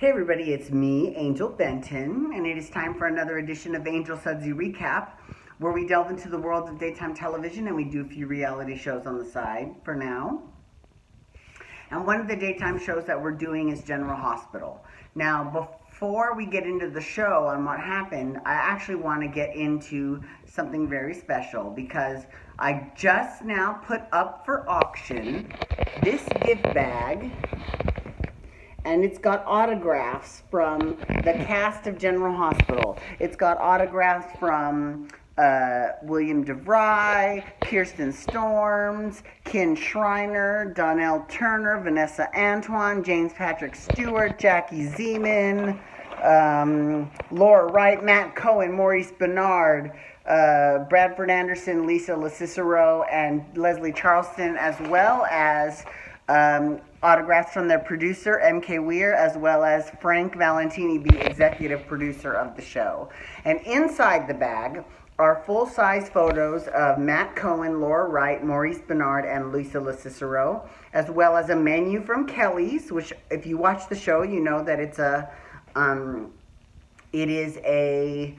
Hey everybody, it's me, Angel Benton, and it is time for another edition of Angel Sudsy Recap, where we delve into the world of daytime television and we do a few reality shows on the side for now. And one of the daytime shows that we're doing is General Hospital. Now, before we get into the show and what happened, I actually want to get into something very special because I just now put up for auction this gift bag. And it's got autographs from the cast of General Hospital. It's got autographs from William DeVry, Kirsten Storms, Ken Schreiner, Donnell Turner, Vanessa Antoine, James Patrick Stewart, Jackie Zeman, Laura Wright, Matt Cohen, Maurice Bernard, Bradford Anderson, Lisa LaCicero, and Leslie Charleston, as well as autographs from their producer, M.K. Weir, as well as Frank Valentini, the executive producer of the show. And inside the bag are full-size photos of Matt Cohen, Laura Wright, Maurice Bernard, and Lisa LaCicero, as well as a menu from Kelly's, which if you watch the show, you know that it is a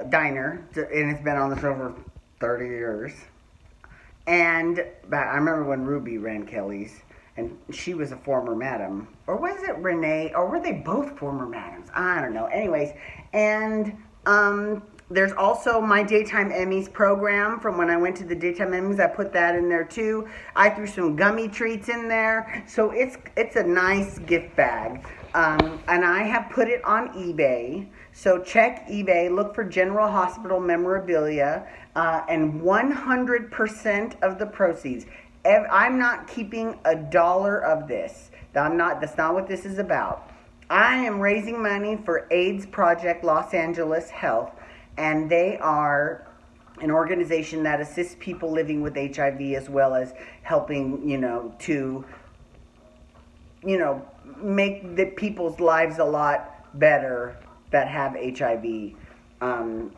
diner, and it's been on the show for 30 years. And I remember when Ruby ran Kelly's, and she was a former madam. Or was it Renee? Or were they both former madams? I don't know. Anyways, and there's also my Daytime Emmys program from when I went to the Daytime Emmys. I put that in there too. I threw some gummy treats in there. So it's a nice gift bag. And I have put it on eBay. So check eBay, look for General Hospital memorabilia, and 100% of the proceeds. I'm not keeping a dollar of this. That's not what this is about. I am raising money for AIDS Project Los Angeles Health, and they are an organization that assists people living with HIV as well as helping, to make the people's lives a lot better that have HIV. And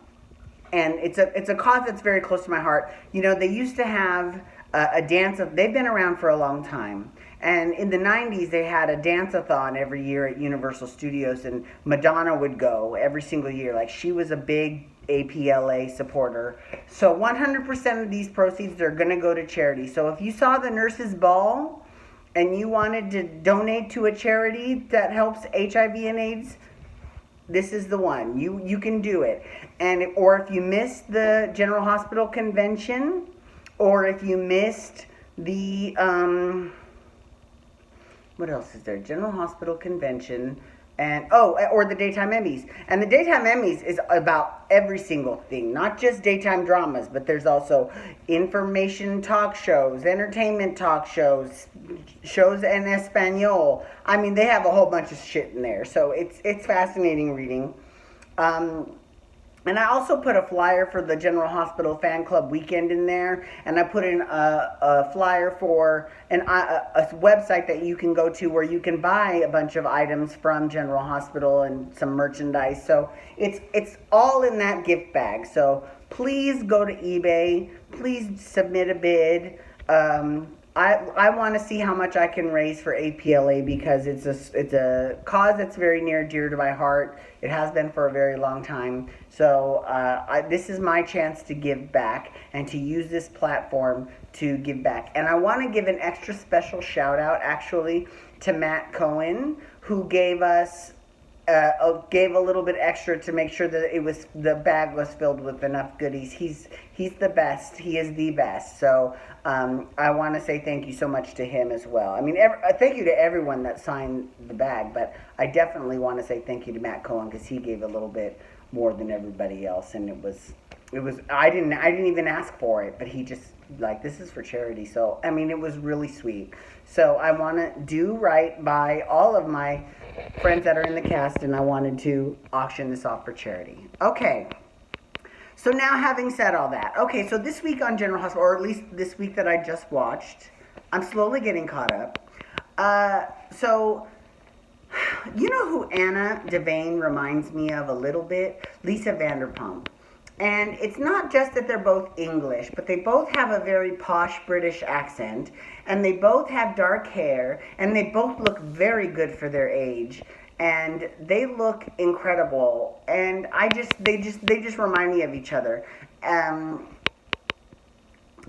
it's a cause that's very close to my heart. They used to have a dance-a-thon. They've been around for a long time. And in the 90s, they had a dance-a-thon every year at Universal Studios, and Madonna would go every single year. Like, she was a big APLA supporter. So 100% of these proceeds are going to go to charity. So if you saw the Nurses Ball and you wanted to donate to a charity that helps HIV and AIDS, this is the one. You can do it. Or if you missed the General Hospital Convention, or if you missed the, what else is there? General Hospital Convention, or the Daytime Emmys. And the Daytime Emmys is about every single thing, not just daytime dramas, but there's also information talk shows, entertainment talk shows, shows en Espanol. I mean, they have a whole bunch of shit in there, so it's fascinating reading. And I also put a flyer for the General Hospital Fan Club weekend in there, and I put in a flyer for a website that you can go to where you can buy a bunch of items from General Hospital and some merchandise. So it's all in that gift bag. So please go to eBay. Please submit a bid. I want to see how much I can raise for APLA because it's a cause that's very near and dear to my heart. It has been for a very long time. So this is my chance to give back and to use this platform to give back. And I want to give an extra special shout out actually to Matt Cohen, who gave us gave a little bit extra to make sure that the bag was filled with enough goodies. He's the best. He is the best. So I want to say thank you so much to him as well. I mean, thank you to everyone that signed the bag, but I definitely want to say thank you to Matt Cohen because he gave a little bit more than everybody else, and it was I didn't even ask for it, but he just this is for charity. So I mean, it was really sweet. So I want to do right by all of my friends that are in the cast, and I wanted to auction this off for charity. Okay. So now, having said all that, okay, so this week on General Hospital, or at least this week that I just watched, I'm slowly getting caught up. So, you know who Anna Devane reminds me of a little bit? Lisa Vanderpump. And it's not just that they're both English, but they both have a very posh British accent, and they both have dark hair, and they both look very good for their age, and they look incredible. And they just remind me of each other.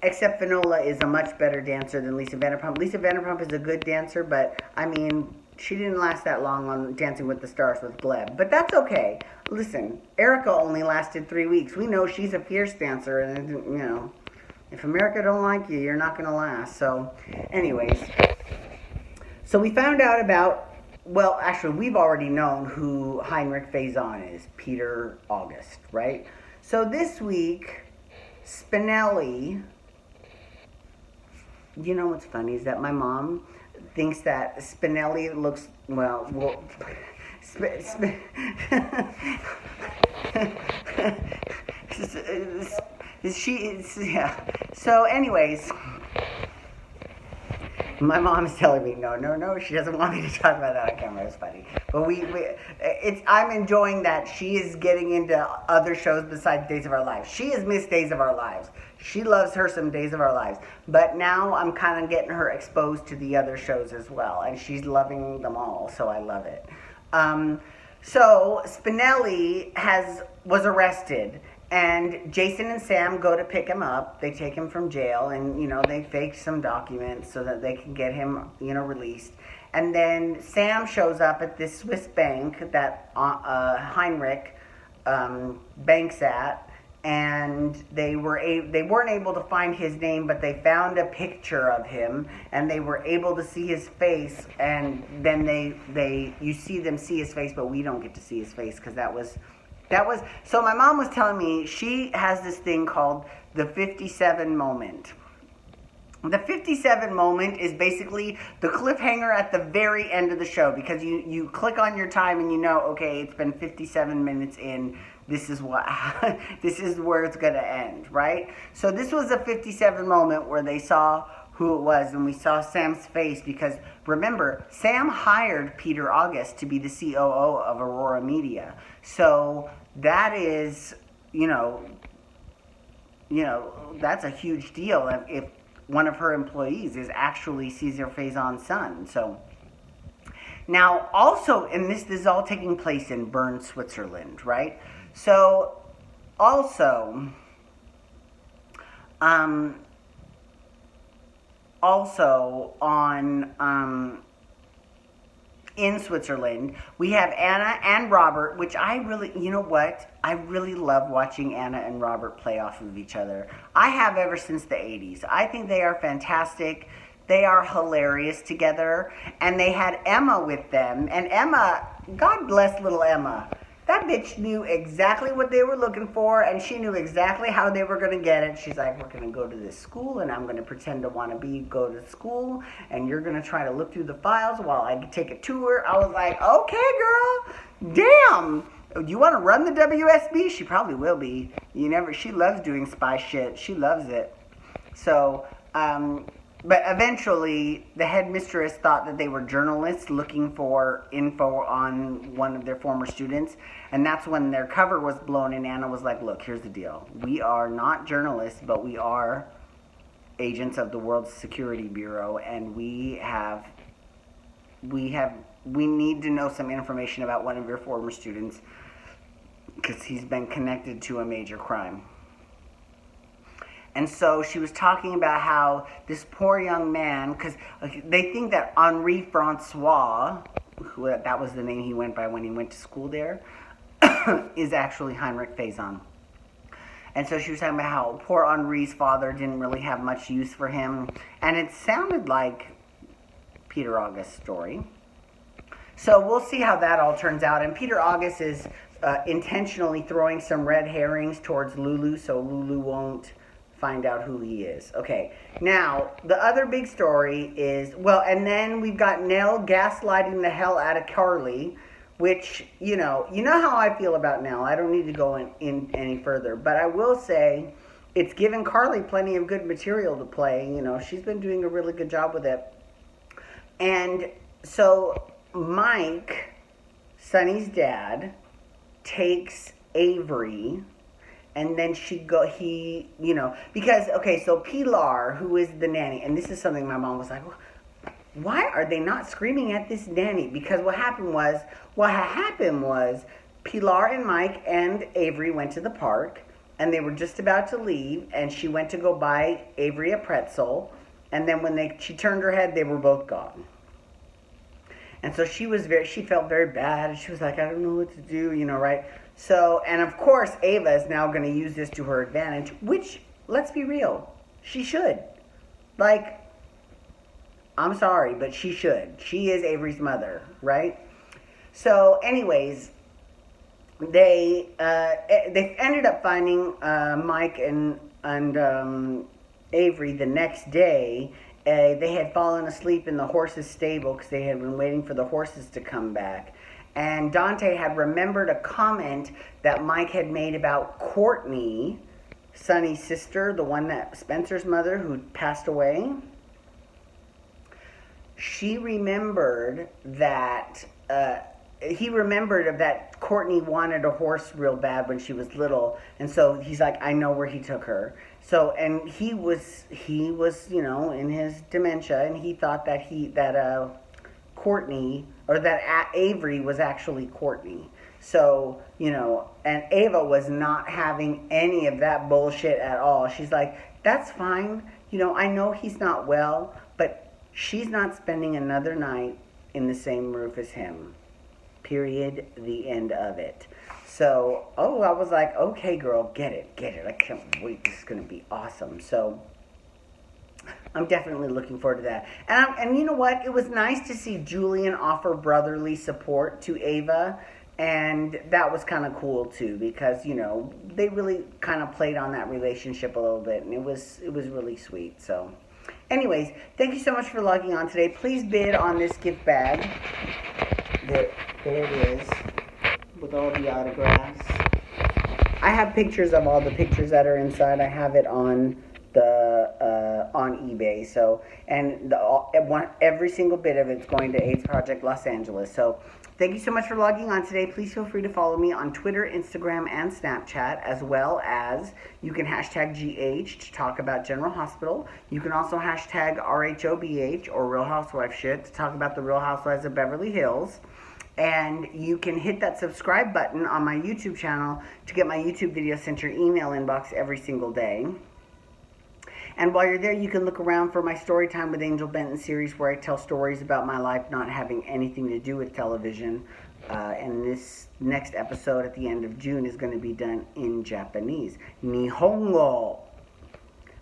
Except Finola is a much better dancer than Lisa Vanderpump. Lisa Vanderpump is a good dancer, but I mean, she didn't last that long on Dancing with the Stars with Gleb. But that's okay. Listen, Erica only lasted 3 weeks. We know she's a fierce dancer, and you know, if America don't like you, you're not gonna last. So, anyways, so we found out about. Well, actually, we've already known who Heinrich Faison is, Peter August, right? So this week, Spinelli. You know what's funny is that my mom thinks that Spinelli looks yeah. So, anyways, my mom is telling me no. She doesn't want me to talk about that on camera. It's funny, but I'm enjoying that she is getting into other shows besides Days of Our Lives. She has missed Days of Our Lives. She loves her some Days of Our Lives, but now I'm kind of getting her exposed to the other shows as well, and she's loving them all. So I love it. So Spinelli was arrested. And Jason and Sam go to pick him up. They take him from jail, and they fake some documents so that they can get him released. And then Sam shows up at this Swiss bank that Heinrich banks at, and they weren't able to find his name, but they found a picture of him, and they were able to see his face. And then you see them see his face, but we don't get to see his face because that was. So my mom was telling me she has this thing called the 57 moment. The 57 moment is basically the cliffhanger at the very end of the show, because you click on your time and okay, it's been 57 minutes in. This is this is where it's going to end, right? So this was a 57 moment where they saw who it was, and we saw Sam's face, because remember, Sam hired Peter August to be the COO of Aurora Media. So that is, that's a huge deal if one of her employees is actually Cesar Faison's son. So now also, and this is all taking place in Bern, Switzerland, right? So also on in Switzerland, we have Anna and Robert, which I really love watching Anna and Robert play off of each other. I have ever since the 80s. I think they are fantastic. They are hilarious together. And they had Emma with them. And Emma, God bless little Emma. That bitch knew exactly what they were looking for, and she knew exactly how they were going to get it. She's like, we're going to go to this school, and I'm going to pretend to want to go to school, and you're going to try to look through the files while I take a tour. I was like, okay, girl, damn. You want to run the WSB? She probably will be. She loves doing spy shit. She loves it. So, but eventually, the headmistress thought that they were journalists looking for info on one of their former students. And that's when their cover was blown, and Anna was like, look, here's the deal. We are not journalists, but we are agents of the World Security Bureau, and we need to know some information about one of your former students because he's been connected to a major crime. And so she was talking about how this poor young man, because they think that Henri Francois, that was the name he went by when he went to school there, is actually Heinrich Faison. And so she was talking about how poor Henri's father didn't really have much use for him. And it sounded like Peter August's story. So we'll see how that all turns out. And Peter August is intentionally throwing some red herrings towards Lulu, so Lulu won't find out who he is. Okay, now, the other big story is, and then we've got Nell gaslighting the hell out of Carly, which, you know how I feel about Nell. I don't need to go in any further, but I will say it's given Carly plenty of good material to play. She's been doing a really good job with it. And so Mike, Sonny's dad, takes Avery and then because, okay, so Pilar, who is the nanny, and this is something my mom was like, why are they not screaming at this nanny? Because what had happened was Pilar and Mike and Avery went to the park, and they were just about to leave, and she went to go buy Avery a pretzel, and then when she turned her head, they were both gone. And so she felt very bad, and she was like, I don't know what to do, right? So, and of course, Ava is now going to use this to her advantage, which, let's be real, she should. Like, I'm sorry, but she should. She is Avery's mother, right? So, anyways, they ended up finding Mike and Avery the next day. They had fallen asleep in the horses' stable because they had been waiting for the horses to come back. And Dante had remembered a comment that Mike had made about Courtney, Sonny's sister, the one that Spencer's mother who passed away. She remembered that he remembered that Courtney wanted a horse real bad when she was little, and so he's like, I know where he took her. So, and he was in his dementia, and he thought that Courtney, or that Avery was actually Courtney. So, and Ava was not having any of that bullshit at all. She's like, that's fine. I know he's not well, but she's not spending another night in the same roof as him. Period. The end of it. So, I was like, okay, girl, get it. I can't wait. This is going to be awesome. So, I'm definitely looking forward to that. And you know what? It was nice to see Julian offer brotherly support to Ava. And that was kind of cool, too, because, they really kind of played on that relationship a little bit. And it was really sweet. So, anyways, thank you so much for logging on today. Please bid on this gift bag. There it is, with all the autographs. I have pictures of all the pictures that are inside. I have it on on eBay. So, and every single bit of it's going to AIDS Project Los Angeles. So, thank you so much for logging on today. Please feel free to follow me on Twitter, Instagram, and Snapchat, as well as you can hashtag GH to talk about General Hospital. You can also hashtag RHOBH or Real Housewife Shit to talk about the Real Housewives of Beverly Hills. And you can hit that subscribe button on my YouTube channel to get my YouTube videos sent to your email inbox every single day. And while you're there, you can look around for my Storytime with Angel Benton series where I tell stories about my life not having anything to do with television. And this next episode at the end of June is going to be done in Japanese. Nihongo.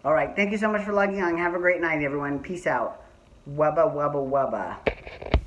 All right, thank you so much for logging on. Have a great night, everyone. Peace out. Wubba, wubba, wubba.